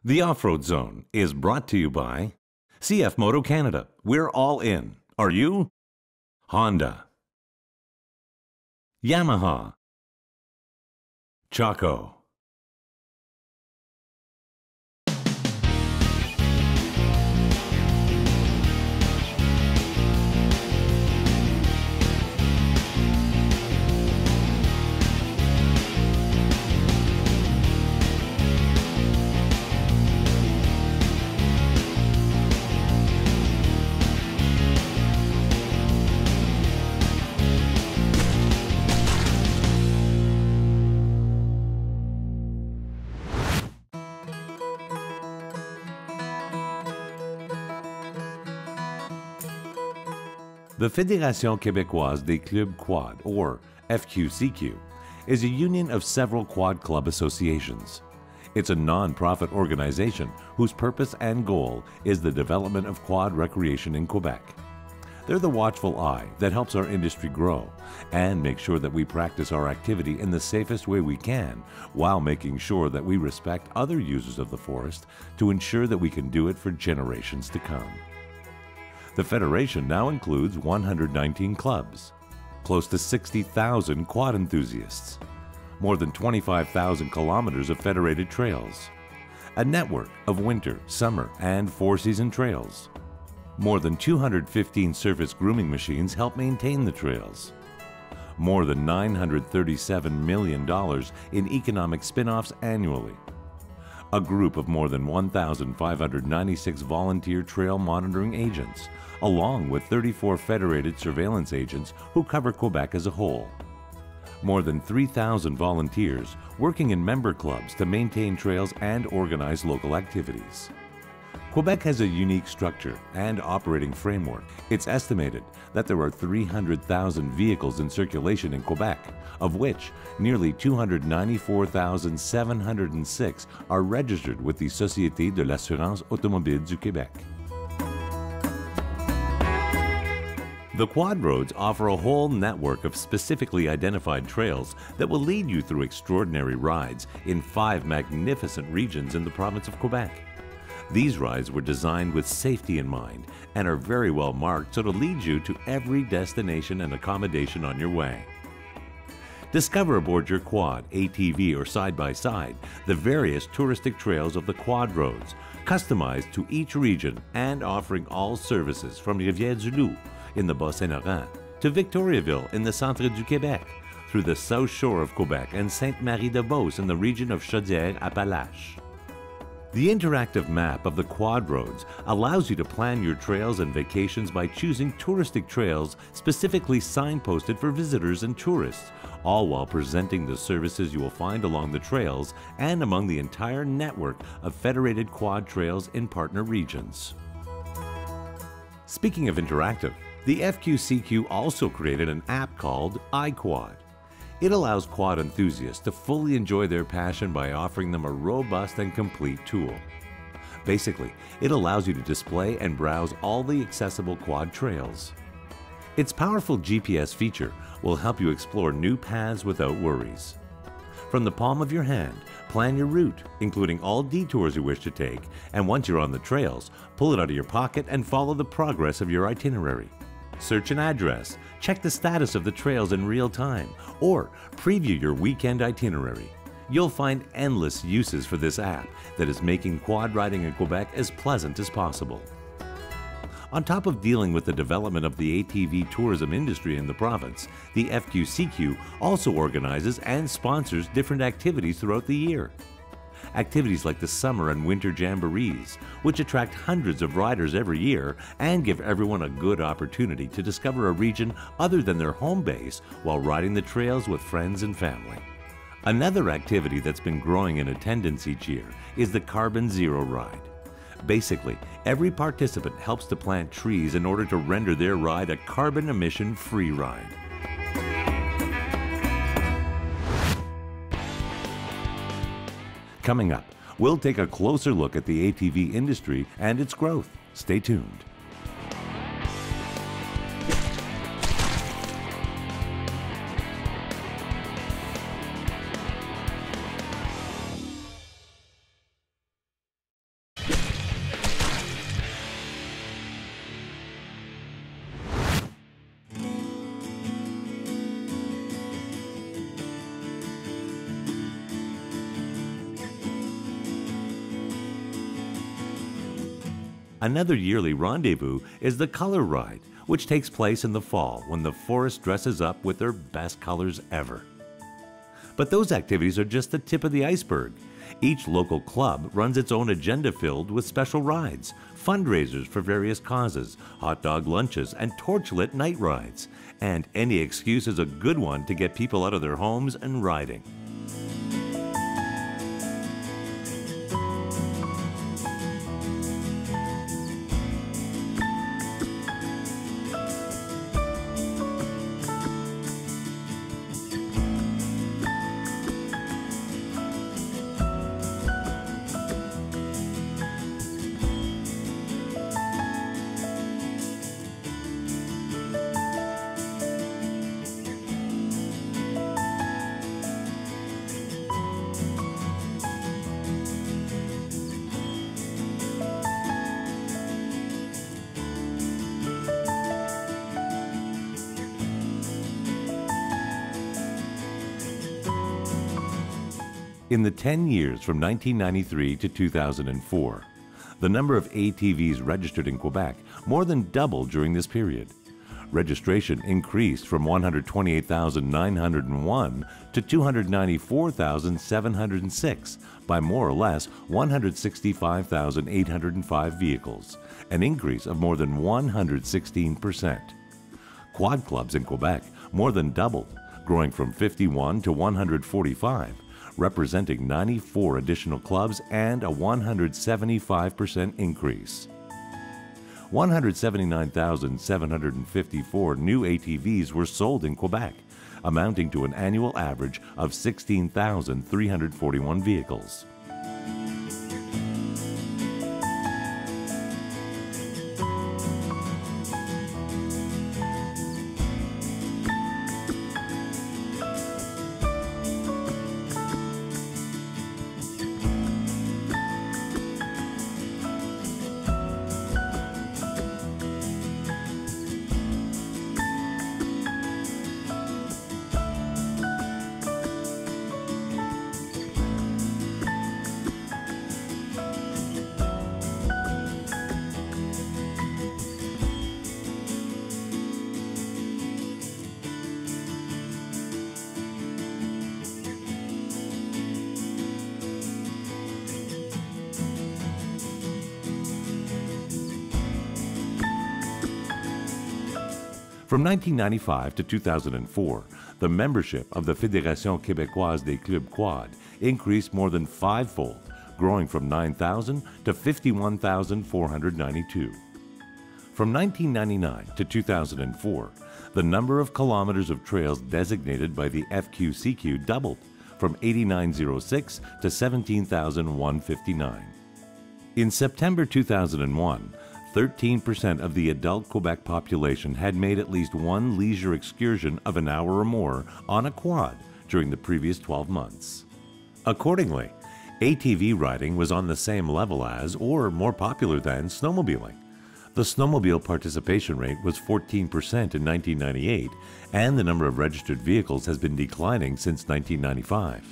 The Off-Road Zone is brought to you by CF Moto Canada. We're all in. Are you? Honda. Yamaha. Chaco. The Fédération Québécoise des Clubs Quad, or FQCQ, is a union of several quad club associations. It's a non-profit organization whose purpose and goal is the development of quad recreation in Quebec. They're the watchful eye that helps our industry grow and make sure that we practice our activity in the safest way we can while making sure that we respect other users of the forest to ensure that we can do it for generations to come. The Federation now includes 119 clubs, close to 60,000 quad enthusiasts, more than 25,000 kilometers of federated trails, a network of winter, summer, and four-season trails. More than 215 surface grooming machines help maintain the trails. More than $937 million in economic spin-offs annually. A group of more than 1,596 volunteer trail monitoring agents, along with 34 federated surveillance agents who cover Quebec as a whole. More than 3,000 volunteers working in member clubs to maintain trails and organize local activities. Quebec has a unique structure and operating framework. It's estimated that there are 300,000 vehicles in circulation in Quebec, of which nearly 294,706 are registered with the Société de l'Assurance Automobile du Québec. The quad roads offer a whole network of specifically identified trails that will lead you through extraordinary rides in 5 magnificent regions in the province of Quebec. These rides were designed with safety in mind and are very well marked so to lead you to every destination and accommodation on your way. Discover aboard your quad, ATV, or side-by-side the various touristic trails of the quad roads, customized to each region and offering all services from Rivière-du-Loup in the Bas-Saint-Laurent to Victoriaville in the Centre du Québec, through the South Shore of Quebec and Sainte-Marie-de-Beauce in the region of Chaudière-Appalaches. The interactive map of the quad roads allows you to plan your trails and vacations by choosing touristic trails specifically signposted for visitors and tourists, all while presenting the services you will find along the trails and among the entire network of federated quad trails in partner regions. Speaking of interactive, the FQCQ also created an app called iQuad. It allows quad enthusiasts to fully enjoy their passion by offering them a robust and complete tool. Basically, it allows you to display and browse all the accessible quad trails. Its powerful GPS feature will help you explore new paths without worries. From the palm of your hand, plan your route, including all detours you wish to take, and once you're on the trails, pull it out of your pocket and follow the progress of your itinerary. Search an address, check the status of the trails in real time, or preview your weekend itinerary. You'll find endless uses for this app that is making quad riding in Quebec as pleasant as possible. On top of dealing with the development of the ATV tourism industry in the province, the FQCQ also organizes and sponsors different activities throughout the year. Activities like the summer and winter jamborees, which attract hundreds of riders every year and give everyone a good opportunity to discover a region other than their home base while riding the trails with friends and family. Another activity that's been growing in attendance each year is the Carbon Zero Ride. Basically, every participant helps to plant trees in order to render their ride a carbon emission-free ride. Coming up, we'll take a closer look at the ATV industry and its growth. Stay tuned. Another yearly rendezvous is the Color Ride, which takes place in the fall when the forest dresses up with their best colors ever. But those activities are just the tip of the iceberg. Each local club runs its own agenda filled with special rides, fundraisers for various causes, hot dog lunches, and torchlit night rides. And any excuse is a good one to get people out of their homes and riding. In the 10 years from 1993 to 2004, the number of ATVs registered in Quebec more than doubled during this period. Registration increased from 128,901 to 294,706 by more or less 165,805 vehicles, an increase of more than 116%. Quad clubs in Quebec more than doubled, growing from 51 to 145, representing 94 additional clubs and a 175% increase. 179,754 new ATVs were sold in Quebec, amounting to an annual average of 16,341 vehicles. From 1995 to 2004, the membership of the Fédération Québécoise des Clubs Quad increased more than fivefold, growing from 9,000 to 51,492. From 1999 to 2004, the number of kilometers of trails designated by the FQCQ doubled, from 8,906 to 17,159. In September 2001, 13% of the adult Quebec population had made at least one leisure excursion of an hour or more on a quad during the previous 12 months. Accordingly, ATV riding was on the same level as, or more popular than, snowmobiling. The snowmobile participation rate was 14% in 1998, and the number of registered vehicles has been declining since 1995.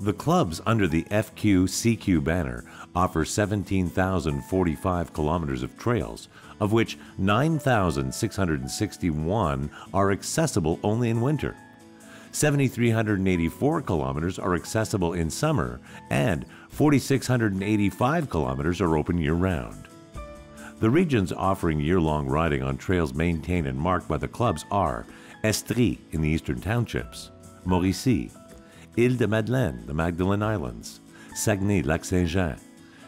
The clubs under the FQCQ banner offer 17,045 kilometers of trails, of which 9,661 are accessible only in winter. 7,384 kilometers are accessible in summer, and 4,685 kilometers are open year-round. The regions offering year-long riding on trails maintained and marked by the clubs are Estrie in the Eastern Townships, Mauricie, Île-de-Madeleine, the Magdalen Islands, Saguenay-Lac-Saint-Jean,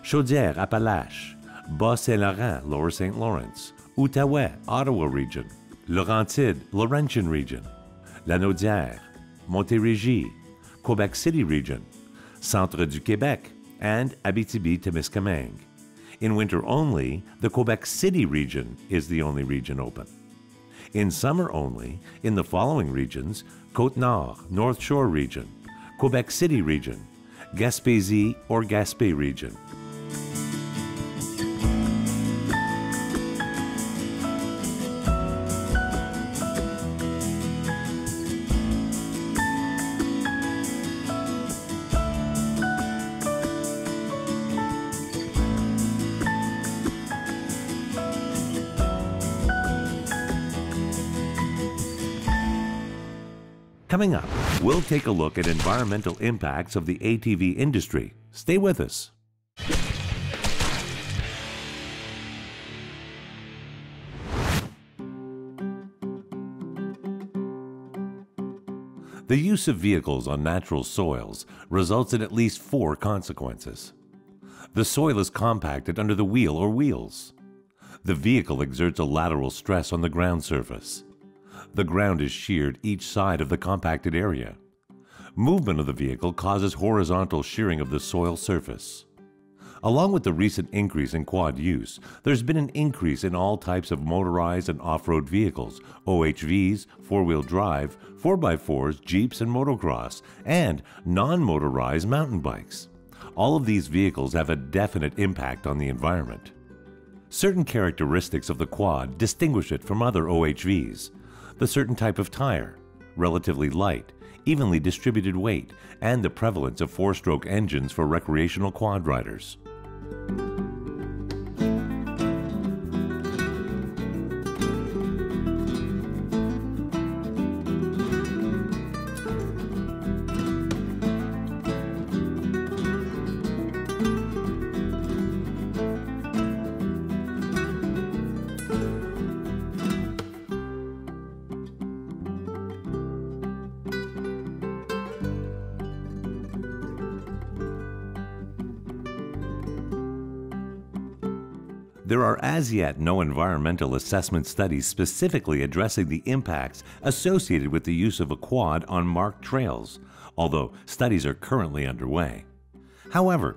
Chaudière-Appalaches, Bas-Saint-Laurent, Lower St. Lawrence, Outaouais, Ottawa Region, Laurentide, Laurentian Region, Lanaudière, Montérégie, Quebec City Region, Centre du Québec, and Abitibi-Témiscamingue. In winter only, the Quebec City Region is the only region open. In summer only, in the following regions: Côte-Nord, North Shore region, Quebec City region, Gaspésie or Gaspé region. Coming up, we'll take a look at environmental impacts of the ATV industry. Stay with us. The use of vehicles on natural soils results in at least 4 consequences. The soil is compacted under the wheel or wheels. The vehicle exerts a lateral stress on the ground surface. The ground is sheared each side of the compacted area. Movement of the vehicle causes horizontal shearing of the soil surface. Along with the recent increase in quad use, there's been an increase in all types of motorized and off-road vehicles, OHVs, four-wheel drive, 4x4s, Jeeps and motocross, and non-motorized mountain bikes. All of these vehicles have a definite impact on the environment. Certain characteristics of the quad distinguish it from other OHVs. The certain type of tire, relatively light, evenly distributed weight, and the prevalence of 4-stroke engines for recreational quad riders. There are as yet no environmental assessment studies specifically addressing the impacts associated with the use of a quad on marked trails, although studies are currently underway. However,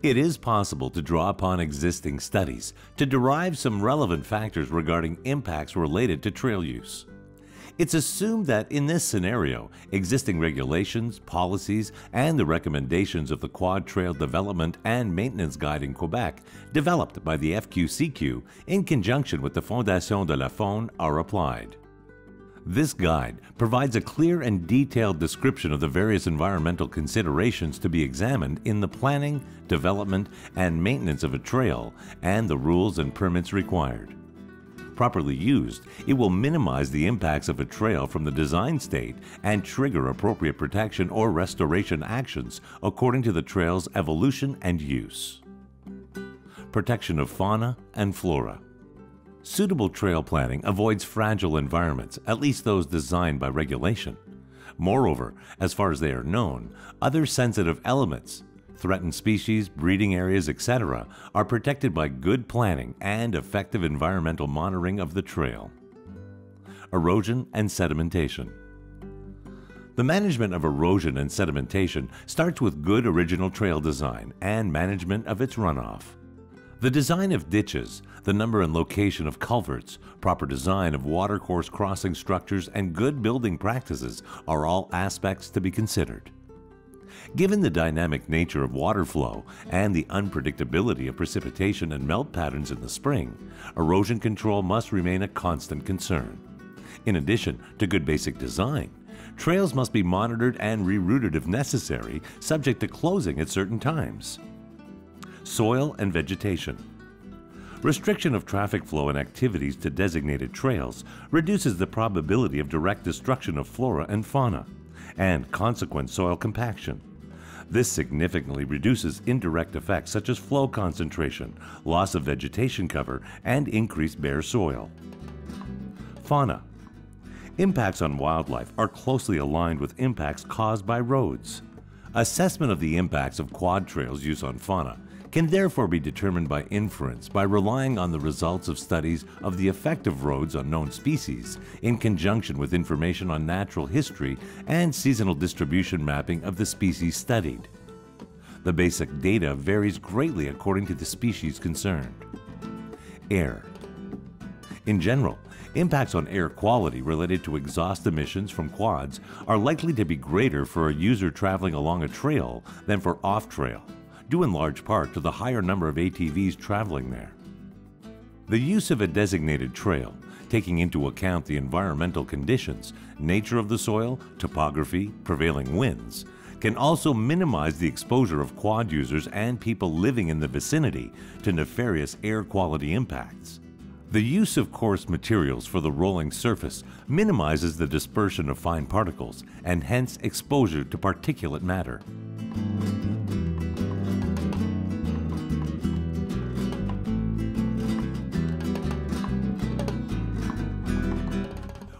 it is possible to draw upon existing studies to derive some relevant factors regarding impacts related to trail use. It's assumed that in this scenario, existing regulations, policies, and the recommendations of the Quad Trail Development and Maintenance Guide in Quebec, developed by the FQCQ in conjunction with the Fondation de la Faune, are applied. This guide provides a clear and detailed description of the various environmental considerations to be examined in the planning, development, and maintenance of a trail, and the rules and permits required. Properly used, it will minimize the impacts of a trail from the design state and trigger appropriate protection or restoration actions according to the trail's evolution and use. Protection of fauna and flora. Suitable trail planning avoids fragile environments, at least those designed by regulation. Moreover, as far as they are known, other sensitive elements, threatened species, breeding areas, etc., are protected by good planning and effective environmental monitoring of the trail. Erosion and sedimentation. The management of erosion and sedimentation starts with good original trail design and management of its runoff. The design of ditches, the number and location of culverts, proper design of watercourse crossing structures, and good building practices are all aspects to be considered. Given the dynamic nature of water flow and the unpredictability of precipitation and melt patterns in the spring, erosion control must remain a constant concern. In addition to good basic design, trails must be monitored and rerouted if necessary, subject to closing at certain times. Soil and vegetation. Restriction of traffic flow and activities to designated trails reduces the probability of direct destruction of flora and fauna, and consequent soil compaction. This significantly reduces indirect effects such as flow concentration, loss of vegetation cover, and increased bare soil. Fauna. Impacts on wildlife are closely aligned with impacts caused by roads. Assessment of the impacts of quad trails use on fauna can therefore be determined by inference by relying on the results of studies of the effect of roads on known species in conjunction with information on natural history and seasonal distribution mapping of the species studied. The basic data varies greatly according to the species concerned. Air. In general, impacts on air quality related to exhaust emissions from quads are likely to be greater for a user traveling along a trail than for off-trail, due in large part to the higher number of ATVs traveling there. The use of a designated trail, taking into account the environmental conditions, nature of the soil, topography, prevailing winds, can also minimize the exposure of quad users and people living in the vicinity to nefarious air quality impacts. The use of coarse materials for the rolling surface minimizes the dispersion of fine particles and hence exposure to particulate matter.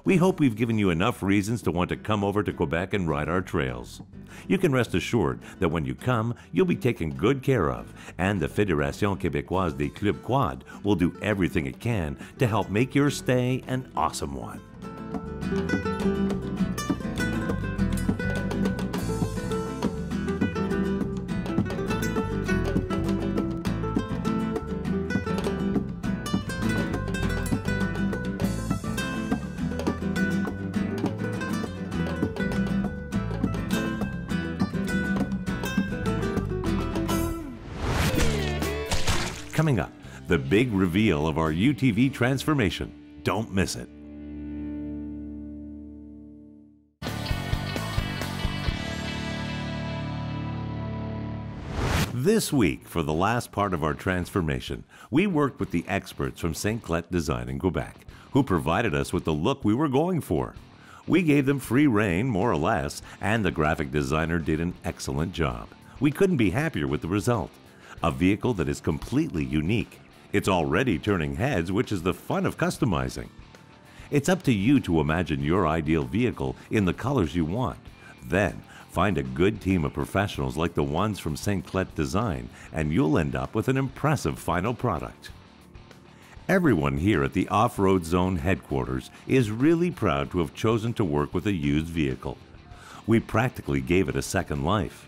We hope we've given you enough reasons to want to come over to Quebec and ride our trails. You can rest assured that when you come, you'll be taken good care of, and the Fédération Québécoise des Clubs Quad will do everything it can to help make your stay an awesome one. Coming up, the big reveal of our UTV transformation. Don't miss it. This week, for the last part of our transformation, we worked with the experts from St. Clet Design in Quebec, who provided us with the look we were going for. We gave them free rein, more or less, and the graphic designer did an excellent job. We couldn't be happier with the result. A vehicle that is completely unique. It's already turning heads, which is the fun of customizing. It's up to you to imagine your ideal vehicle in the colors you want. Then, find a good team of professionals like the ones from St. Clet Design, and you'll end up with an impressive final product. Everyone here at the Off-Road Zone headquarters is really proud to have chosen to work with a used vehicle. We practically gave it a second life.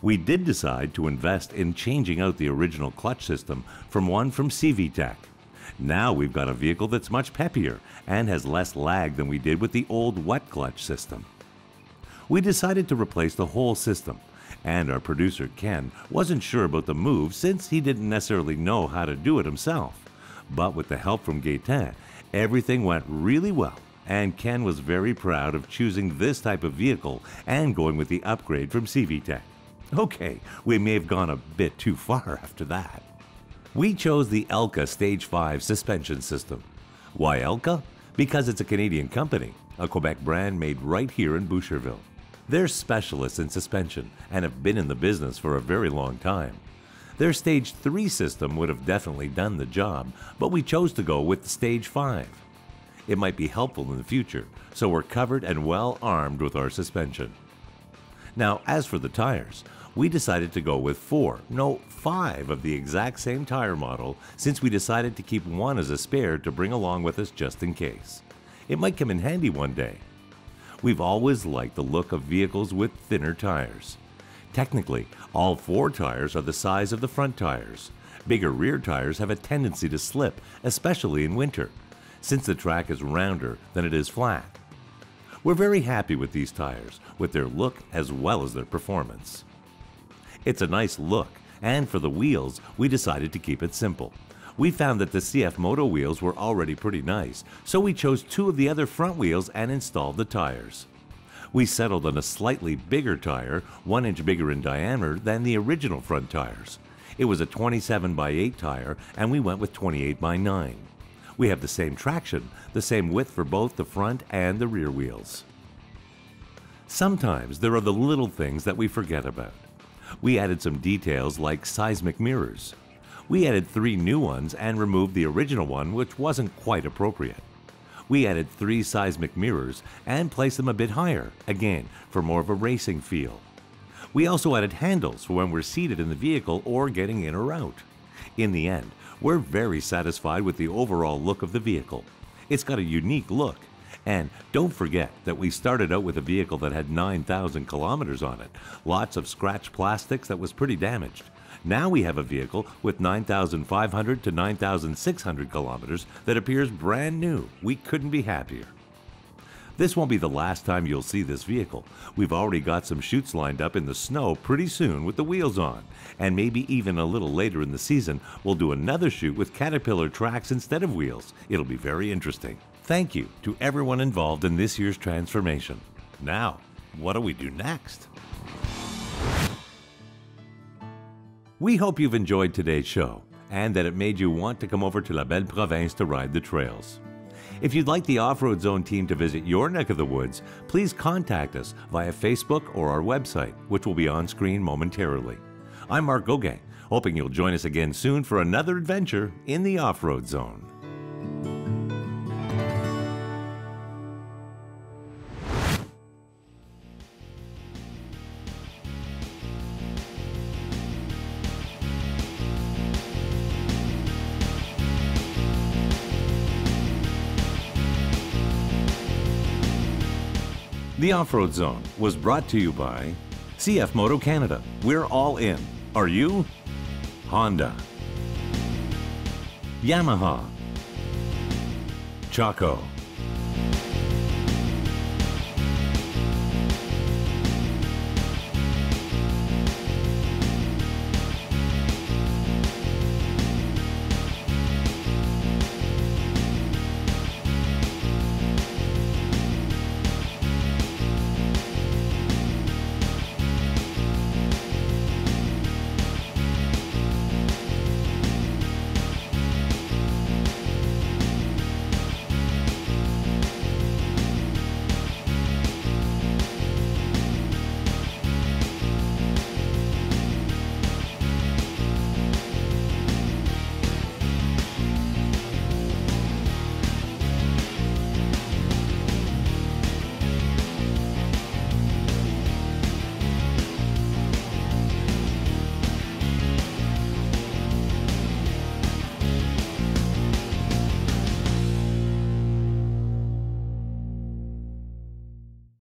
We did decide to invest in changing out the original clutch system from one from CVTech. Now we've got a vehicle that's much peppier and has less lag than we did with the old wet clutch system. We decided to replace the whole system, and our producer Ken wasn't sure about the move since he didn't necessarily know how to do it himself. But with the help from Gaetan, everything went really well, and Ken was very proud of choosing this type of vehicle and going with the upgrade from CVTech. Okay, we may have gone a bit too far after that. We chose the Elka Stage 5 suspension system. Why Elka? Because it's a Canadian company, a Quebec brand made right here in Boucherville. They're specialists in suspension and have been in the business for a very long time. Their Stage 3 system would have definitely done the job, but we chose to go with Stage 5. It might be helpful in the future, so we're covered and well armed with our suspension. Now, as for the tires, we decided to go with 5 of the exact same tire model since we decided to keep one as a spare to bring along with us just in case. It might come in handy one day. We've always liked the look of vehicles with thinner tires. Technically, all 4 tires are the size of the front tires. Bigger rear tires have a tendency to slip, especially in winter, since the track is rounder than it is flat. We're very happy with these tires, with their look as well as their performance. It's a nice look, and for the wheels, we decided to keep it simple. We found that the CF Moto wheels were already pretty nice, so we chose 2 of the other front wheels and installed the tires. We settled on a slightly bigger tire, 1 inch bigger in diameter than the original front tires. It was a 27x8 tire, and we went with 28x9. We have the same traction, the same width for both the front and the rear wheels. Sometimes there are the little things that we forget about. We added some details like seismic mirrors. We added 3 new ones and removed the original one, which wasn't quite appropriate. We added 3 seismic mirrors and placed them a bit higher, again, for more of a racing feel. We also added handles for when we're seated in the vehicle or getting in or out. In the end, we're very satisfied with the overall look of the vehicle. It's got a unique look. And don't forget that we started out with a vehicle that had 9,000 kilometers on it, lots of scratched plastics that was pretty damaged. Now we have a vehicle with 9,500 to 9,600 kilometers that appears brand new. We couldn't be happier. This won't be the last time you'll see this vehicle. We've already got some shoots lined up in the snow pretty soon with the wheels on. And maybe even a little later in the season, we'll do another shoot with Caterpillar tracks instead of wheels. It'll be very interesting. Thank you to everyone involved in this year's transformation. Now, what do we do next? We hope you've enjoyed today's show and that it made you want to come over to La Belle Province to ride the trails. If you'd like the Off-Road Zone team to visit your neck of the woods, please contact us via Facebook or our website, which will be on screen momentarily. I'm Mark Gauguin, hoping you'll join us again soon for another adventure in the Off-Road Zone. The Off-Road Zone was brought to you by CF Moto Canada. We're all in. Are you? Honda. Yamaha. Chaco.